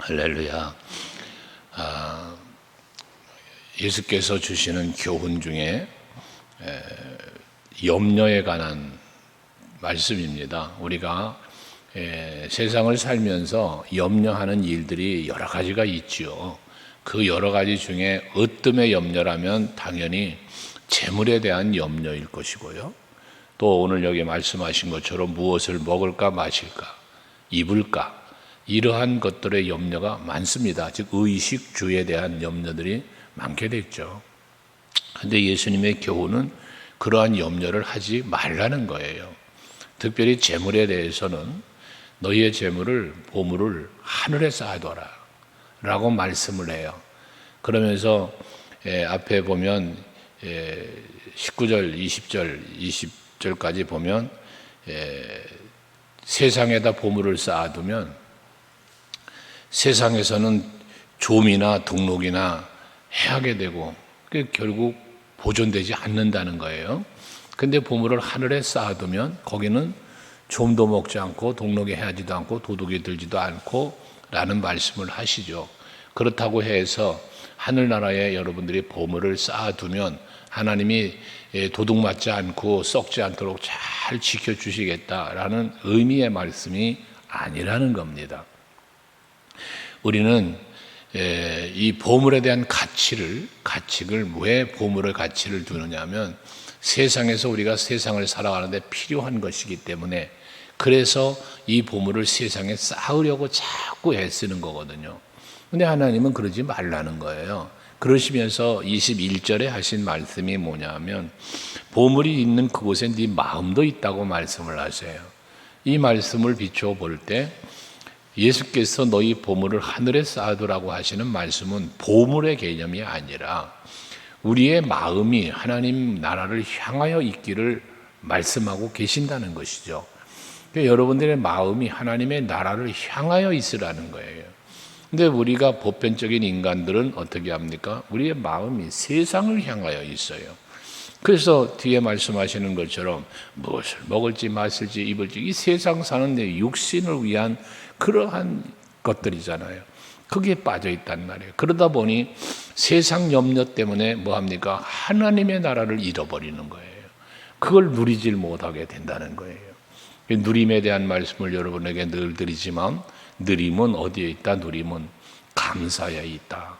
할렐루야. 예수께서 주시는 교훈 중에 염려에 관한 말씀입니다. 우리가 세상을 살면서 염려하는 일들이 여러 가지가 있죠. 그 여러 가지 중에 으뜸의 염려라면 당연히 재물에 대한 염려일 것이고요. 또 오늘 여기 말씀하신 것처럼 무엇을 먹을까 마실까 입을까 이러한 것들의 염려가 많습니다. 즉 의식주에 대한 염려들이 많게 됐죠. 그런데 예수님의 교훈은 그러한 염려를 하지 말라는 거예요. 특별히 재물에 대해서는 너희의 재물을 보물을 하늘에 쌓아둬라 라고 말씀을 해요. 그러면서 앞에 보면 19절, 20절, 20절까지 보면 세상에다 보물을 쌓아두면 세상에서는 좀이나 등록이나 해하게 되고 결국 보존되지 않는다는 거예요. 근데 보물을 하늘에 쌓아두면 거기는 좀도 먹지 않고 동록이 해하지도 않고 도둑이 들지도 않고 라는 말씀을 하시죠. 그렇다고 해서 하늘나라에 여러분들이 보물을 쌓아두면 하나님이 도둑 맞지 않고 썩지 않도록 잘 지켜주시겠다라는 의미의 말씀이 아니라는 겁니다. 우리는 이 보물에 대한 가치를 왜 보물의 가치를 두느냐 하면 세상에서 우리가 세상을 살아가는데 필요한 것이기 때문에 그래서 이 보물을 세상에 쌓으려고 자꾸 애쓰는 거거든요. 근데 하나님은 그러지 말라는 거예요. 그러시면서 21절에 하신 말씀이 뭐냐면 보물이 있는 그곳에 네 마음도 있다고 말씀을 하세요. 이 말씀을 비추어 볼 때 예수께서 너희 보물을 하늘에 쌓아두라고 하시는 말씀은 보물의 개념이 아니라 우리의 마음이 하나님 나라를 향하여 있기를 말씀하고 계신다는 것이죠. 그러니까 여러분들의 마음이 하나님의 나라를 향하여 있으라는 거예요. 근데 우리가 보편적인 인간들은 어떻게 합니까? 우리의 마음이 세상을 향하여 있어요. 그래서 뒤에 말씀하시는 것처럼 무엇을 먹을지 마실지 입을지 이 세상 사는 내 육신을 위한 그러한 것들이잖아요. 거기에 빠져 있단 말이에요. 그러다 보니 세상 염려 때문에 뭐합니까? 하나님의 나라를 잃어버리는 거예요. 그걸 누리질 못하게 된다는 거예요. 누림에 대한 말씀을 여러분에게 늘 드리지만 누림은 어디에 있다? 누림은 감사에 있다.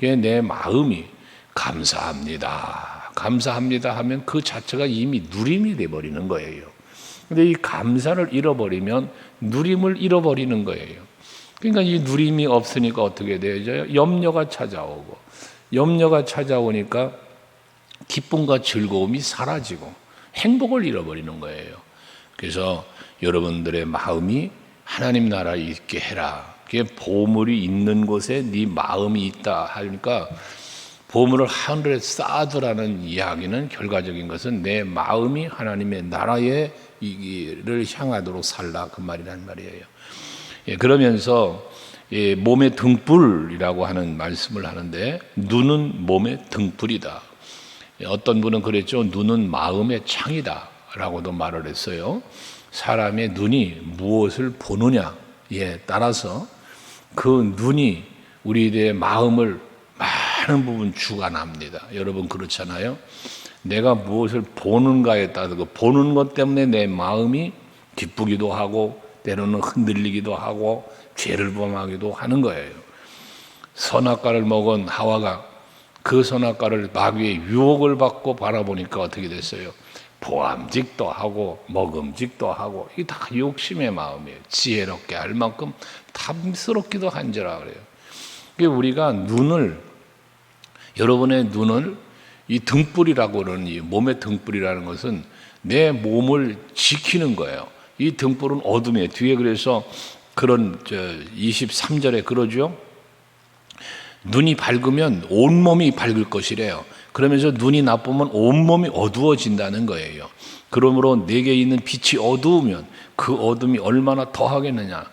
내 마음이 감사합니다. 감사합니다 하면 그 자체가 이미 누림이 되어버리는 거예요. 근데 이 감사를 잃어버리면 누림을 잃어버리는 거예요. 그러니까 이 누림이 없으니까 어떻게 되죠? 염려가 찾아오고 염려가 찾아오니까 기쁨과 즐거움이 사라지고 행복을 잃어버리는 거예요. 그래서 여러분들의 마음이 하나님 나라에 있게 해라. 그게 보물이 있는 곳에 네 마음이 있다 하니까 보물을 하늘에 쌓아두라는 이야기는 결과적인 것은 내 마음이 하나님의 나라에 이를 향하도록 살라 그 말이란 말이에요. 그러면서 몸의 등불이라고 하는 말씀을 하는데 눈은 몸의 등불이다. 어떤 분은 그랬죠. 눈은 마음의 창이다 라고도 말을 했어요. 사람의 눈이 무엇을 보느냐에 따라서 그 눈이 우리의 마음을 많은 부분 주관합니다. 여러분 그렇잖아요. 내가 무엇을 보는가에 따라서 그 보는 것 때문에 내 마음이 기쁘기도 하고 때로는 흔들리기도 하고 죄를 범하기도 하는 거예요. 선악과를 먹은 하와가 그 선악과를 마귀의 유혹을 받고 바라보니까 어떻게 됐어요? 보암직도 하고 먹음직도 하고 이게 다 욕심의 마음이에요. 지혜롭게 할 만큼 탐스럽기도 한지라 그래요. 우리가 여러분의 눈을 이 등불이라고 그러는 이 몸의 등불이라는 것은 내 몸을 지키는 거예요. 이 등불은 어둠에 뒤에 그래서 그런 23절에 그러죠. 눈이 밝으면 온몸이 밝을 것이래요. 그러면서 눈이 나쁘면 온몸이 어두워진다는 거예요. 그러므로 내게 있는 빛이 어두우면 그 어둠이 얼마나 더하겠느냐.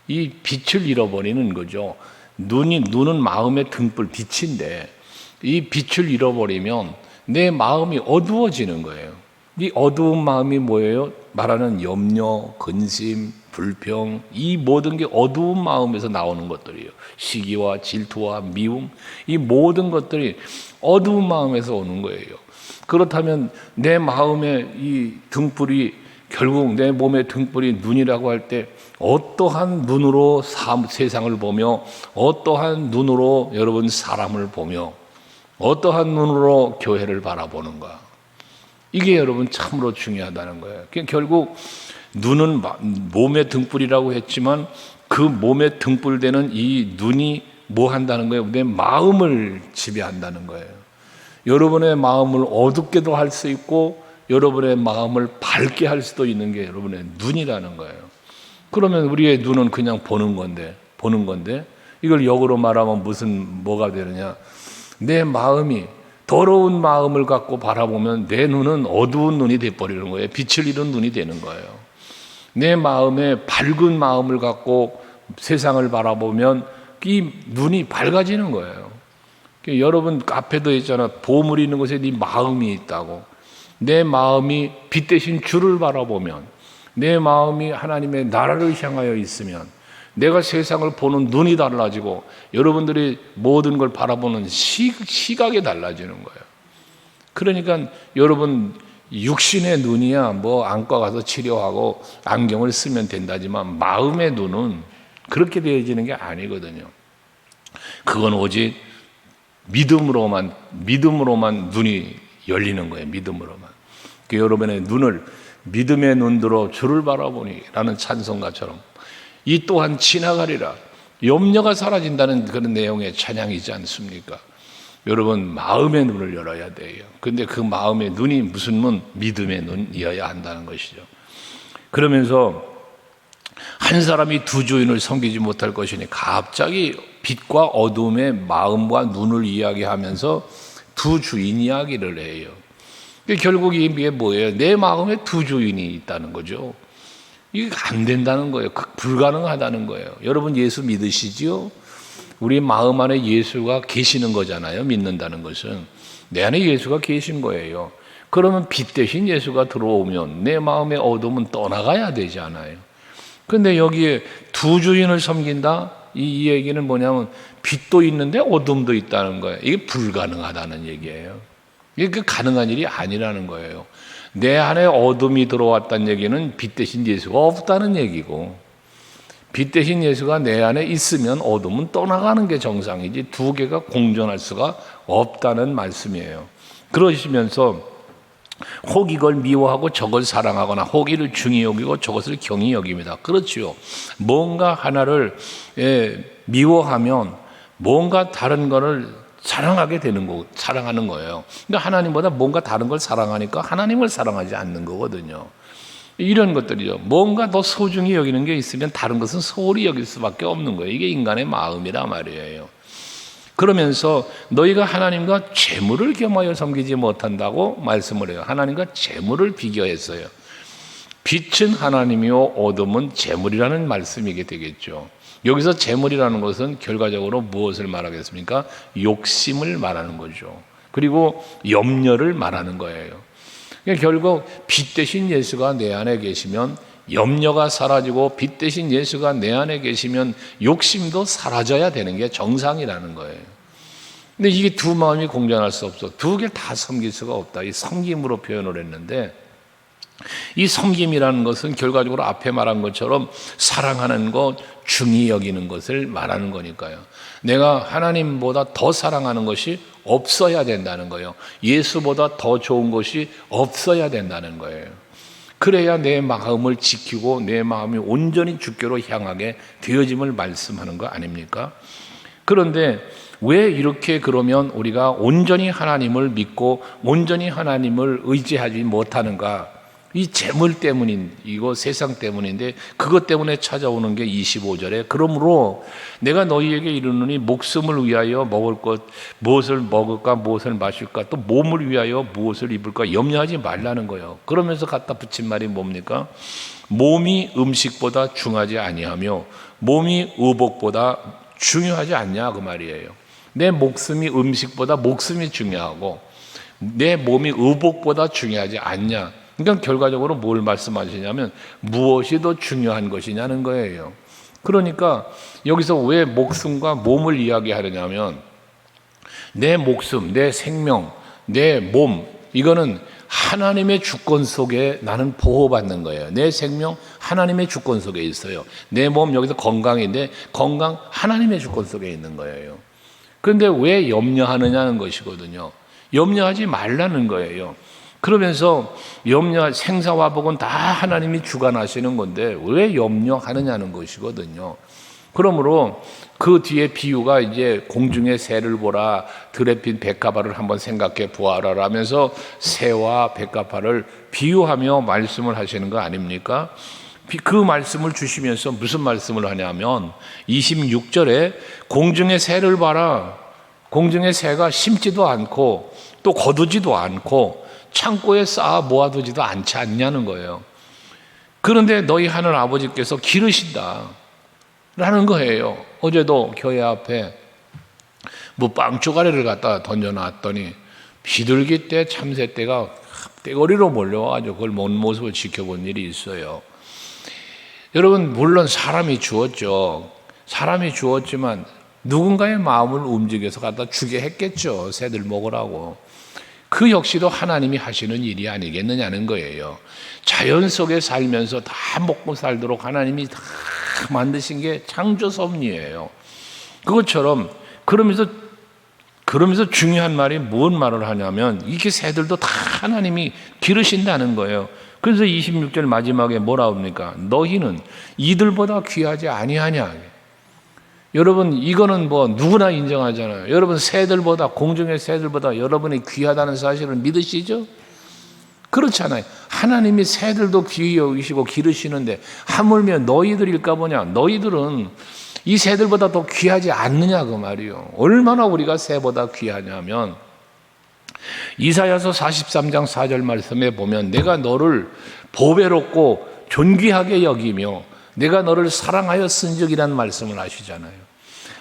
이 빛을 잃어버리는 거죠. 눈은 마음의 등불 빛인데 이 빛을 잃어버리면 내 마음이 어두워지는 거예요. 이 어두운 마음이 뭐예요? 말하는 염려, 근심, 불평, 이 모든 게 어두운 마음에서 나오는 것들이에요. 시기와 질투와 미움, 이 모든 것들이 어두운 마음에서 오는 거예요. 그렇다면 내 마음의 이 등불이, 결국 내 몸의 등불이 눈이라고 할 때 어떠한 눈으로 세상을 보며, 어떠한 눈으로 여러분 사람을 보며, 어떠한 눈으로 교회를 바라보는가, 이게 여러분 참으로 중요하다는 거예요. 결국 눈은 몸의 등불이라고 했지만 그 몸의 등불되는 이 눈이 뭐 한다는 거예요? 내 마음을 지배한다는 거예요. 여러분의 마음을 어둡게도 할 수 있고 여러분의 마음을 밝게 할 수도 있는 게 여러분의 눈이라는 거예요. 그러면 우리의 눈은 그냥 보는 건데 이걸 역으로 말하면 뭐가 되느냐? 내 마음이 더러운 마음을 갖고 바라보면 내 눈은 어두운 눈이 돼버리는 거예요. 빛을 잃은 눈이 되는 거예요. 내 마음에 밝은 마음을 갖고 세상을 바라보면 이 눈이 밝아지는 거예요. 여러분 앞에도 있잖아. 보물이 있는 곳에 네 마음이 있다고. 내 마음이 빛 대신 주를 바라보면, 내 마음이 하나님의 나라를 향하여 있으면 내가 세상을 보는 눈이 달라지고 여러분들이 모든 걸 바라보는 시각이 달라지는 거예요. 그러니까 여러분 육신의 눈이야 뭐 안과 가서 치료하고 안경을 쓰면 된다지만 마음의 눈은 그렇게 되어지는 게 아니거든요. 그건 오직 믿음으로만 눈이 열리는 거예요. 믿음으로만. 여러분의 눈을 믿음의 눈으로 주를 바라보니 라는 찬송가처럼 이 또한 지나가리라, 염려가 사라진다는 그런 내용의 찬양이지 않습니까? 여러분 마음의 눈을 열어야 돼요. 근데 그 마음의 눈이 무슨 눈? 믿음의 눈이어야 한다는 것이죠. 그러면서 한 사람이 두 주인을 섬기지 못할 것이니 갑자기 빛과 어둠의 마음과 눈을 이야기하면서 두 주인 이야기를 해요. 결국 이게 뭐예요? 내 마음에 두 주인이 있다는 거죠. 이게 안 된다는 거예요. 불가능하다는 거예요. 여러분 예수 믿으시지요? 우리 마음 안에 예수가 계시는 거잖아요. 믿는다는 것은 내 안에 예수가 계신 거예요. 그러면 빛 대신 예수가 들어오면 내 마음의 어둠은 떠나가야 되잖아요. 그런데 여기에 두 주인을 섬긴다? 이 얘기는 뭐냐면 빛도 있는데 어둠도 있다는 거예요. 이게 불가능하다는 얘기예요. 이게 가능한 일이 아니라는 거예요. 내 안에 어둠이 들어왔다는 얘기는 빛 대신 예수가 없다는 얘기고, 빛 대신 예수가 내 안에 있으면 어둠은 떠나가는 게 정상이지 두 개가 공존할 수가 없다는 말씀이에요. 그러시면서 혹 이걸 미워하고 저걸 사랑하거나 혹 이를 중히 여기고 저것을 경히 여깁니다. 그렇지요. 뭔가 하나를 미워하면 뭔가 다른 거를 사랑하게 되는 거고, 사랑하는 거예요. 그러니까 하나님보다 뭔가 다른 걸 사랑하니까 하나님을 사랑하지 않는 거거든요. 이런 것들이죠. 뭔가 더 소중히 여기는 게 있으면 다른 것은 소홀히 여길 수밖에 없는 거예요. 이게 인간의 마음이라 말이에요. 그러면서 너희가 하나님과 재물을 겸하여 섬기지 못한다고 말씀을 해요. 하나님과 재물을 비교했어요. 빛은 하나님이요 어둠은 재물이라는 말씀이게 되겠죠. 여기서 재물이라는 것은 결과적으로 무엇을 말하겠습니까? 욕심을 말하는 거죠. 그리고 염려를 말하는 거예요. 그러니까 결국 빛 대신 예수가 내 안에 계시면 염려가 사라지고 빛 대신 예수가 내 안에 계시면 욕심도 사라져야 되는 게 정상이라는 거예요. 근데 이게 두 마음이 공존할 수 없어. 두 개를 다 섬길 수가 없다. 이 섬김으로 표현을 했는데, 이 섬김이라는 것은 결과적으로 앞에 말한 것처럼 사랑하는 것, 중히 여기는 것을 말하는 거니까요. 내가 하나님보다 더 사랑하는 것이 없어야 된다는 거예요. 예수보다 더 좋은 것이 없어야 된다는 거예요. 그래야 내 마음을 지키고 내 마음이 온전히 주께로 향하게 되어짐을 말씀하는 거 아닙니까? 그런데 왜 이렇게 그러면 우리가 온전히 하나님을 믿고 온전히 하나님을 의지하지 못하는가? 이 재물 때문인, 이거 세상 때문인데 그것 때문에 찾아오는 게 25절에 그러므로 내가 너희에게 이르노니 목숨을 위하여 먹을 것 무엇을 먹을까 무엇을 마실까 또 몸을 위하여 무엇을 입을까 염려하지 말라는 거예요. 그러면서 갖다 붙인 말이 뭡니까? 몸이 음식보다 중하지 아니하며 몸이 의복보다 중요하지 않냐 그 말이에요. 내 목숨이 음식보다 목숨이 중요하고 내 몸이 의복보다 중요하지 않냐. 그러니까 결과적으로 뭘 말씀하시냐면 무엇이 더 중요한 것이냐는 거예요. 그러니까 여기서 왜 목숨과 몸을 이야기하느냐면 내 목숨, 내 생명, 내 몸, 이거는 하나님의 주권 속에 나는 보호받는 거예요. 내 생명 하나님의 주권 속에 있어요. 내 몸 여기서 건강인데 건강 하나님의 주권 속에 있는 거예요. 그런데 왜 염려하느냐는 것이거든요. 염려하지 말라는 거예요. 그러면서 생사화복은 다 하나님이 주관하시는 건데 왜 염려하느냐는 것이거든요. 그러므로 그 뒤에 비유가 이제 공중의 새를 보라, 들에 핀 백합화를 한번 생각해 보아라 라면서 새와 백합화를 비유하며 말씀을 하시는 거 아닙니까? 그 말씀을 주시면서 무슨 말씀을 하냐면 26절에 공중의 새를 봐라. 공중의 새가 심지도 않고 또 거두지도 않고 창고에 쌓아 모아두지도 않지 않냐는 거예요. 그런데 너희 하늘 아버지께서 기르신다 라는 거예요. 어제도 교회 앞에 뭐 빵쭈가리를 갖다 던져놨더니 비둘기 떼 참새 떼가 떼거리로 몰려와가지고 그걸 본 모습을 지켜본 일이 있어요. 여러분 물론 사람이 주었죠. 사람이 주었지만 누군가의 마음을 움직여서 갖다 주게 했겠죠. 새들 먹으라고. 그 역시도 하나님이 하시는 일이 아니겠느냐는 거예요. 자연 속에 살면서 다 먹고 살도록 하나님이 다 만드신 게 창조 섭리예요. 그것처럼 그러면서 중요한 말이 뭔 말을 하냐면 이게 새들도 다 하나님이 기르신다는 거예요. 그래서 26절 마지막에 뭐라 합니까? 너희는 이들보다 귀하지 아니하냐. 여러분 이거는 뭐 누구나 인정하잖아요. 여러분 새들보다 공중의 새들보다 여러분이 귀하다는 사실을 믿으시죠? 그렇잖아요. 하나님이 새들도 귀히 여기시고 기르시는데 하물며 너희들일까 보냐. 너희들은 이 새들보다 더 귀하지 않느냐 그 말이요. 얼마나 우리가 새보다 귀하냐면 이사야서 43장 4절 말씀에 보면 내가 너를 보배롭고 존귀하게 여기며 내가 너를 사랑하여 쓴적이라는 말씀을 하시잖아요.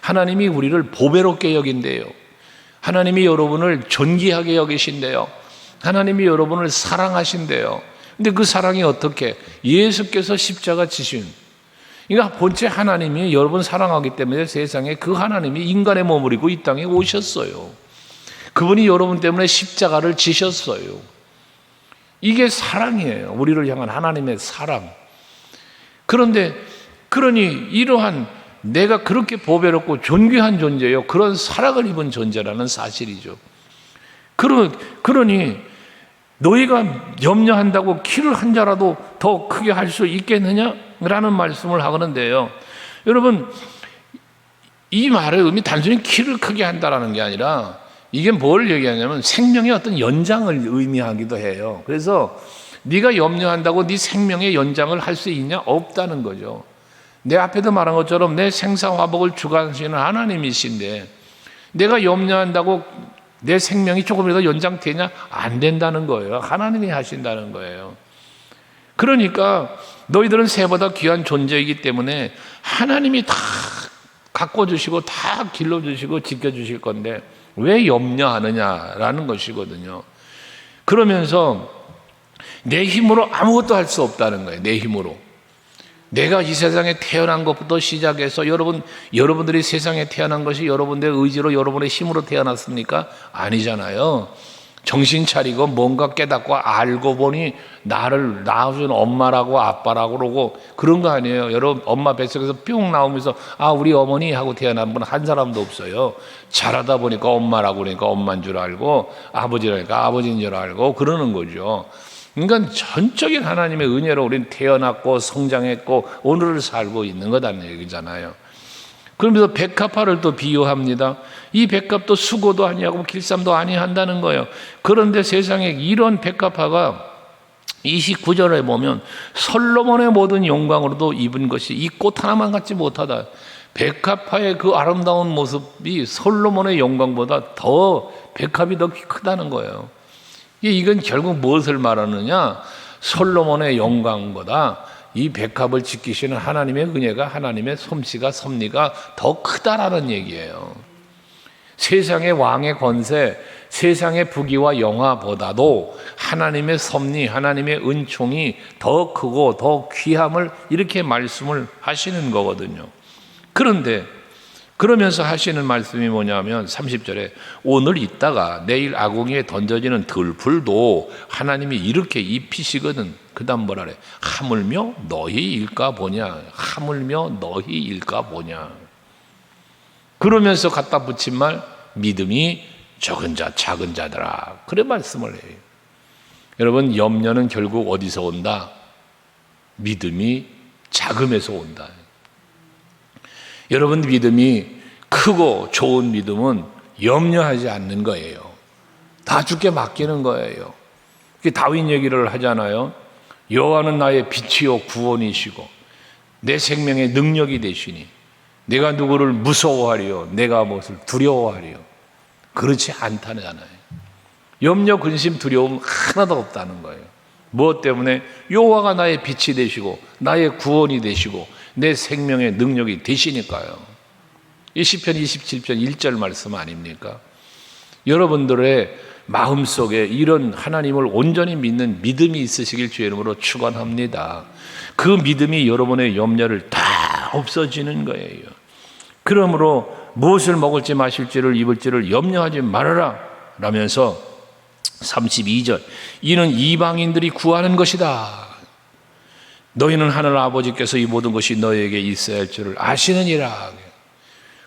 하나님이 우리를 보배롭게 여긴대요. 하나님이 여러분을 존귀하게 여기신대요. 하나님이 여러분을 사랑하신대요. 근데 그 사랑이 어떻게? 예수께서 십자가 지신. 그러니까 본체 하나님이 여러분 사랑하기 때문에 세상에 그 하나님이 인간의 몸을 입고 이 땅에 오셨어요. 그분이 여러분 때문에 십자가를 지셨어요. 이게 사랑이에요. 우리를 향한 하나님의 사랑. 그러니 이러한 내가 그렇게 보배롭고 존귀한 존재요. 그런 사랑을 입은 존재라는 사실이죠. 그러니 너희가 염려한다고 키를 한 자라도 더 크게 할 수 있겠느냐라는 말씀을 하는데요. 여러분 이 말의 의미 단순히 키를 크게 한다라는 게 아니라 이게 뭘 얘기하냐면 생명의 어떤 연장을 의미하기도 해요. 그래서 네가 염려한다고 네 생명의 연장을 할 수 있냐? 없다는 거죠. 내 앞에도 말한 것처럼 내 생사화복을 주관하시는 하나님이신데 내가 염려한다고 내 생명이 조금이라도 연장되냐? 안 된다는 거예요. 하나님이 하신다는 거예요. 그러니까 너희들은 새보다 귀한 존재이기 때문에 하나님이 다 가꿔주시고 다 길러주시고 지켜주실 건데 왜 염려하느냐라는 것이거든요. 그러면서 내 힘으로 아무것도 할 수 없다는 거예요. 내 힘으로. 내가 이 세상에 태어난 것부터 시작해서 여러분들이 세상에 태어난 것이 여러분들의 의지로 여러분의 힘으로 태어났습니까? 아니잖아요. 정신 차리고 뭔가 깨닫고 알고 보니 나를 낳아준 엄마라고 아빠라고 그러고 그런 거 아니에요. 여러분 엄마 뱃속에서 뿅 나오면서 아 우리 어머니 하고 태어난 분 한 사람도 없어요. 자라다 보니까 엄마라고 그러니까 엄마인 줄 알고 아버지라니까 아버지인 줄 알고 그러는 거죠. 그러니까 전적인 하나님의 은혜로 우리는 태어났고 성장했고 오늘을 살고 있는 거다는 얘기잖아요. 그러면서 백합화를 또 비유합니다. 이 백합도 수고도 아니하고 길쌈도 아니한다는 거예요. 그런데 세상에 이런 백합화가 29절에 보면 솔로몬의 모든 영광으로도 입은 것이 이 꽃 하나만 갖지 못하다. 백합화의 그 아름다운 모습이 솔로몬의 영광보다 더 백합이 더 크다는 거예요. 이건 결국 무엇을 말하느냐? 솔로몬의 영광보다 이 백합을 지키시는 하나님의 은혜가 하나님의 솜씨가 섭리가 더 크다라는 얘기예요. 세상의 왕의 권세, 세상의 부귀와 영화보다도 하나님의 섭리, 하나님의 은총이 더 크고 더 귀함을 이렇게 말씀을 하시는 거거든요. 그런데 그러면서 하시는 말씀이 뭐냐면 30절에 오늘 있다가 내일 아궁이에 던져지는 들풀도 하나님이 이렇게 입히시거든. 그 다음 뭐라 그래? 하물며 너희 일까 보냐. 하물며 너희 일까 보냐. 그러면서 갖다 붙인 말, 믿음이 적은 자 작은 자들아, 그래 말씀을 해요. 여러분, 염려는 결국 어디서 온다? 믿음이 작음에서 온다. 여러분, 믿음이 크고 좋은 믿음은 염려하지 않는 거예요. 다 주께 맡기는 거예요. 다윗 얘기를 하잖아요. 여호와는 나의 빛이요 구원이시고 내 생명의 능력이 되시니 내가 누구를 무서워하리요 내가 무엇을 두려워하리요. 그렇지 않다잖아요. 염려, 근심, 두려움 하나도 없다는 거예요. 무엇 때문에? 여호와가 나의 빛이 되시고 나의 구원이 되시고 내 생명의 능력이 되시니까요. 이 시편 27편 1절 말씀 아닙니까? 여러분들의 마음속에 이런 하나님을 온전히 믿는 믿음이 있으시길 주의 이름으로 축원합니다. 그 믿음이 여러분의 염려를 다 없어지는 거예요. 그러므로 무엇을 먹을지 마실지를 입을지를 염려하지 말아라 라면서 32절, 이는 이방인들이 구하는 것이다. 너희는 하늘 아버지께서 이 모든 것이 너희에게 있어야 할 줄을 아시느니라.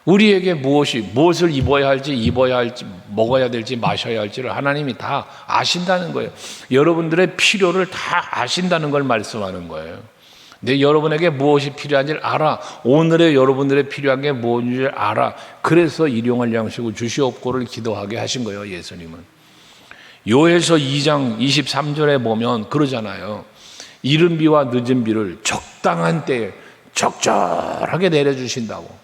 우리에게 무엇을 입어야 할지, 먹어야 될지, 마셔야 할지를 하나님이 다 아신다는 거예요. 여러분들의 필요를 다 아신다는 걸 말씀하는 거예요. 내 여러분에게 무엇이 필요한지를 알아. 오늘의 여러분들의 필요한 게 뭔지를 알아. 그래서 일용할 양식을 주시옵고를 기도하게 하신 거예요, 예수님은. 요에서 2장 23절에 보면 그러잖아요. 이른 비와 늦은 비를 적당한 때에 적절하게 내려주신다고.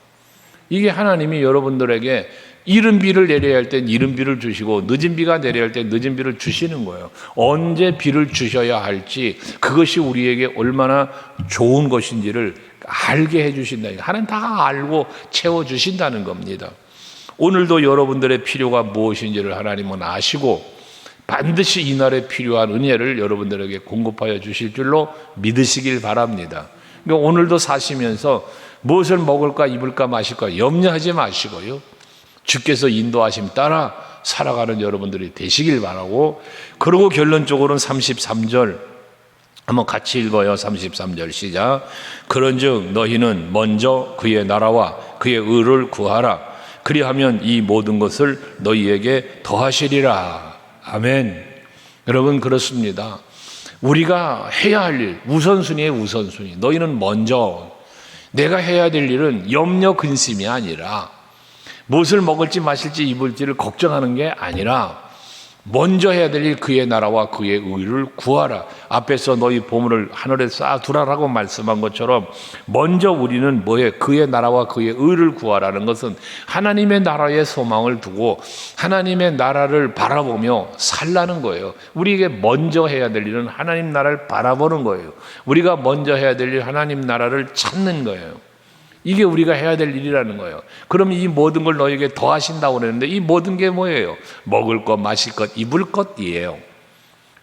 이게 하나님이 여러분들에게 이른 비를 내려야 할 땐 이른 비를 주시고 늦은 비가 내려야 할 땐 늦은 비를 주시는 거예요. 언제 비를 주셔야 할지, 그것이 우리에게 얼마나 좋은 것인지를 알게 해주신다. 하나님 다 알고 채워주신다는 겁니다. 오늘도 여러분들의 필요가 무엇인지를 하나님은 아시고 반드시 이날에 필요한 은혜를 여러분들에게 공급하여 주실 줄로 믿으시길 바랍니다. 그러니까 오늘도 사시면서 무엇을 먹을까 입을까 마실까 염려하지 마시고요, 주께서 인도하심 따라 살아가는 여러분들이 되시길 바라고, 그리고 결론적으로는 33절 한번 같이 읽어요. 33절 시작. 그런즉 너희는 먼저 그의 나라와 그의 의를 구하라. 그리하면 이 모든 것을 너희에게 더하시리라. 아멘. 여러분, 그렇습니다. 우리가 해야 할 일, 우선순위의 우선순위. 너희는 먼저, 내가 해야 될 일은 염려 근심이 아니라 무엇을 먹을지 마실지 입을지를 걱정하는 게 아니라 먼저 해야 될 일, 그의 나라와 그의 의를 구하라. 앞에서 너희 보물을 하늘에 쌓아두라라고 말씀한 것처럼 먼저 우리는 뭐에? 그의 나라와 그의 의를 구하라는 것은 하나님의 나라에 소망을 두고 하나님의 나라를 바라보며 살라는 거예요. 우리에게 먼저 해야 될 일은 하나님 나라를 바라보는 거예요. 우리가 먼저 해야 될 일, 하나님 나라를 찾는 거예요. 이게 우리가 해야 될 일이라는 거예요. 그럼 이 모든 걸 너에게 더하신다고 그랬는데 이 모든 게 뭐예요? 먹을 것, 마실 것, 입을 것이에요.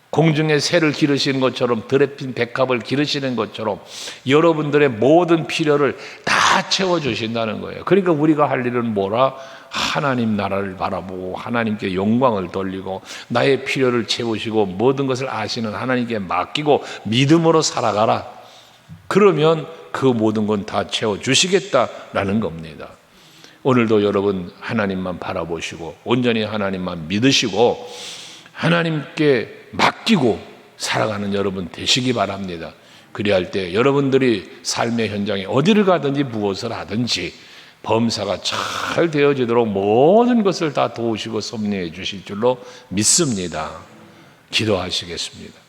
공중에 새를 기르시는 것처럼, 들에 핀 백합을 기르시는 것처럼 여러분들의 모든 필요를 다 채워주신다는 거예요. 그러니까 우리가 할 일은 뭐라? 하나님 나라를 바라보고 하나님께 영광을 돌리고 나의 필요를 채우시고 모든 것을 아시는 하나님께 맡기고 믿음으로 살아가라. 그러면 그 모든 건 다 채워주시겠다라는 겁니다. 오늘도 여러분 하나님만 바라보시고 온전히 하나님만 믿으시고 하나님께 맡기고 살아가는 여러분 되시기 바랍니다. 그리할 때 여러분들이 삶의 현장에 어디를 가든지 무엇을 하든지 범사가 잘 되어지도록 모든 것을 다 도우시고 섭리해 주실 줄로 믿습니다. 기도하시겠습니다.